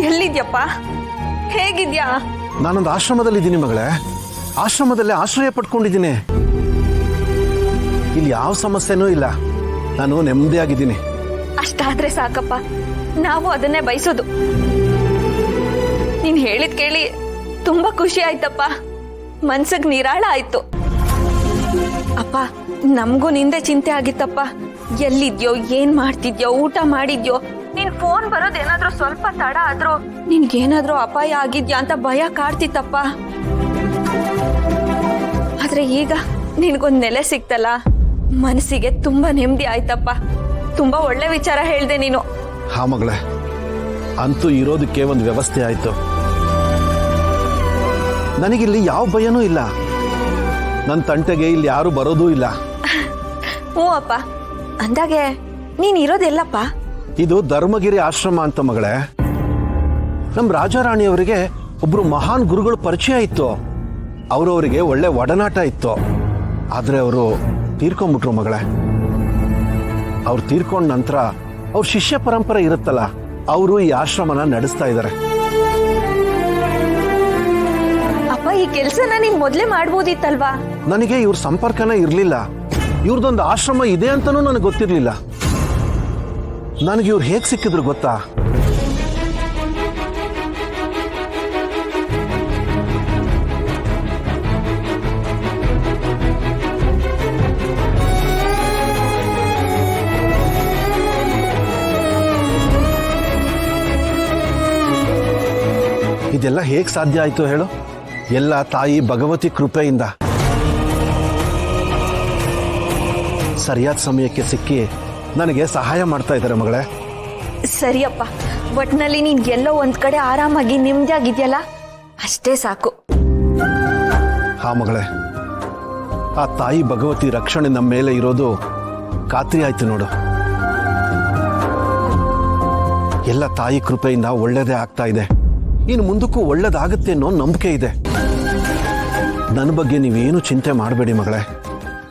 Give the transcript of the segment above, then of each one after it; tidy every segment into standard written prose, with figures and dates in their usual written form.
ಎಲ್ಲಿದ್ಯಪ್ಪ? ಹೇಗಿದ್ಯಾ? ನಾನೊಂದು ಆಶ್ರಮದಲ್ಲಿ ಇದ್ದೀನಿ ಮಗಳೇ. ಆಶ್ರಮದಲ್ಲೇ ಆಶ್ರಯ ಪಡ್ಕೊಂಡಿದ್ದೀನಿ. ಇಲ್ಲಿ ಯಾವ ಸಮಸ್ಯೆನೂ ಇಲ್ಲ. ನಾನು ನೆಮ್ಮದಿಯಾಗಿದ್ದೀನಿ. ಅಷ್ಟಾದ್ರೆ ಸಾಕಪ್ಪ, ನಾವು ಅದನ್ನೇ ಬಯಸೋದು. ನೀನ್ ಹೇಳಿದ್ ಕೇಳಿ ತುಂಬಾ ಖುಷಿ ಆಯ್ತಪ್ಪ, ಮನ್ಸಿಗೆ ನಿರಾಳ ಆಯ್ತು. ಅಪ್ಪ, ನಮಗೂ ನಿಂದೆ ಚಿಂತೆ ಆಗಿತ್ತಪ್ಪ. ಎಲ್ಲಿದ್ಯೋ, ಏನ್ ಮಾಡ್ತಿದ್ಯೋ, ಊಟ ಮಾಡಿದ್ಯೋ? ನಿನ್ ಫೋನ್ ಬರೋದೇನಾದ್ರೂ ಸ್ವಲ್ಪ ತಡ ಆದ್ರೂ ನಿನ್ಗೇನಾದ್ರೂ ಅಪಾಯ ಆಗಿದ್ಯಾ ಅಂತ ಭಯ ಕಾಡ್ತಿತ್ತಪ್ಪ. ಆದ್ರೆ ಈಗ ನಿನ್ಗೊಂದ್ ನೆಲೆ ಸಿಕ್ತಲ್ಲ, ಮನಸ್ಸಿಗೆ ತುಂಬಾ ನೆಮ್ಮದಿ ಆಯ್ತಪ್ಪ. ತುಂಬಾ ಒಳ್ಳೆ ವಿಚಾರ ಹೇಳ್ದೆ ನೀನು. ಹಾ ಮಗಳೇ, ಅಂತೂ ಇರೋದಕ್ಕೆ ಒಂದು ವ್ಯವಸ್ಥೆ ಆಯ್ತು. ನನಗಿಲ್ಲಿ ಯಾವ ಭಯನೂ ಇಲ್ಲ. ನನ್ನ ತಂಟೆಗೆ ಇಲ್ಲಿ ಯಾರು ಬರೋದೂ ಇಲ್ಲ. ಹ್ಞೂ ಅಪ್ಪ. ಅಂದಾಗೆ ನೀನ್ ಇರೋದೆಲ್ಲಪ್ಪ? ಇದು ಧರ್ಮಗಿರಿ ಆಶ್ರಮ ಅಂತ ಮಗಳೇ. ನಮ್ಮ ರಾಜಾರಾಣಿಯವರಿಗೆ ಒಬ್ರು ಮಹಾನ್ ಗುರುಗಳು ಪರಿಚಯ ಇತ್ತು. ಅವರವರಿಗೆ ಒಳ್ಳೆ ಒಡನಾಟ ಇತ್ತು. ಆದ್ರೆ ಅವರು ತೀರ್ಕೊಂಡ್ಬಿಟ್ರು ಮಗಳೇ. ಅವ್ರು ತೀರ್ಕೊಂಡ ನಂತರ ಅವ್ರ ಶಿಷ್ಯ ಪರಂಪರೆ ಇರುತ್ತಲ್ಲ, ಅವರು ಈ ಆಶ್ರಮನ ನಡೆಸ್ತಾ ಇದ್ದಾರೆ. ಅಪ್ಪ, ಈ ಕೆಲ್ಸನ ನೀನ್ ಮೊದ್ಲೇ ಮಾಡ್ಬೋದಿತ್ತಲ್ವಾ? ನನಗೆ ಇವ್ರ ಸಂಪರ್ಕನೇ ಇರ್ಲಿಲ್ಲ. ಇವ್ರದೊಂದು ಆಶ್ರಮ ಇದೆ ಅಂತನೂ ನನಗೆ ಗೊತ್ತಿರ್ಲಿಲ್ಲ. ನನಗೆ ಇವ್ರು ಹೇಗ್ ಸಿಕ್ಕಿದ್ರು ಗೊತ್ತಾ? ಇದೆಲ್ಲ ಹೇಗ್ ಸಾಧ್ಯ ಆಯ್ತು ಹೇಳು? ಎಲ್ಲ ತಾಯಿ ಭಗವತಿ ಕೃಪೆಯಿಂದ. ಸರಿಯಾದ ಸಮಯಕ್ಕೆ ಸಿಕ್ಕಿ ನನಗೆ ಸಹಾಯ ಮಾಡ್ತಾ ಇದ್ದಾರೆ ಮಗಳೇ. ಸರಿಯಪ್ಪ, ಒಟ್ನಲ್ಲಿ ನೀನ್ ಎಲ್ಲೋ ಒಂದ್ ಕಡೆ ಆರಾಮಾಗಿ ನಿಮ್ದಾಗಿದ್ಯಲ್ಲ, ಅಷ್ಟೇ ಸಾಕು. ಹಾ ಮಗಳೇ, ಆ ತಾಯಿ ಭಗವತಿ ರಕ್ಷಣೆ ನಮ್ಮ ಮೇಲೆ ಇರೋದು ಖಾತ್ರಿ ಆಯ್ತು ನೋಡು. ಎಲ್ಲ ತಾಯಿ ಕೃಪೆಯಿಂದ ಒಳ್ಳೇದೇ ಆಗ್ತಾ ಇದೆ. ಇನ್ನು ಮುಂದಕ್ಕೂ ಒಳ್ಳೇದಾಗುತ್ತೆ ಅನ್ನೋ ನಂಬಿಕೆ ಇದೆ. ನನ್ನ ಬಗ್ಗೆ ನೀವೇನು ಚಿಂತೆ ಮಾಡಬೇಡಿ ಮಗಳೇ.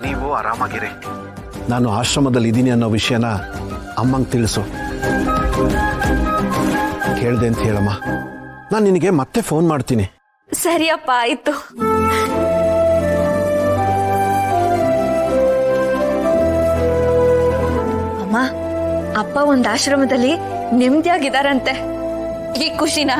ನೀವು ಆರಾಮಾಗಿರಿ. ನಾನು ಆಶ್ರಮದಲ್ಲಿ ಇದ್ದೀನಿ ಅನ್ನೋ ವಿಷಯನ ಅಮ್ಮಂಗೆ ತಿಳಿಸು. ಕೇಳ್ದೆ ಅಂತ ಹೇಳಮ್ಮ. ನಾನು ನಿನಗೆ ಮತ್ತೆ ಫೋನ್ ಮಾಡ್ತೀನಿ. ಸರಿಯಪ್ಪ, ಆಯ್ತು. ಅಮ್ಮ, ಅಪ್ಪ ಒಂದ್ ಆಶ್ರಮದಲ್ಲಿ ನೆಮ್ಮದಿಯಾಗಿದಾರಂತೆ. ಈ ಖುಷಿನ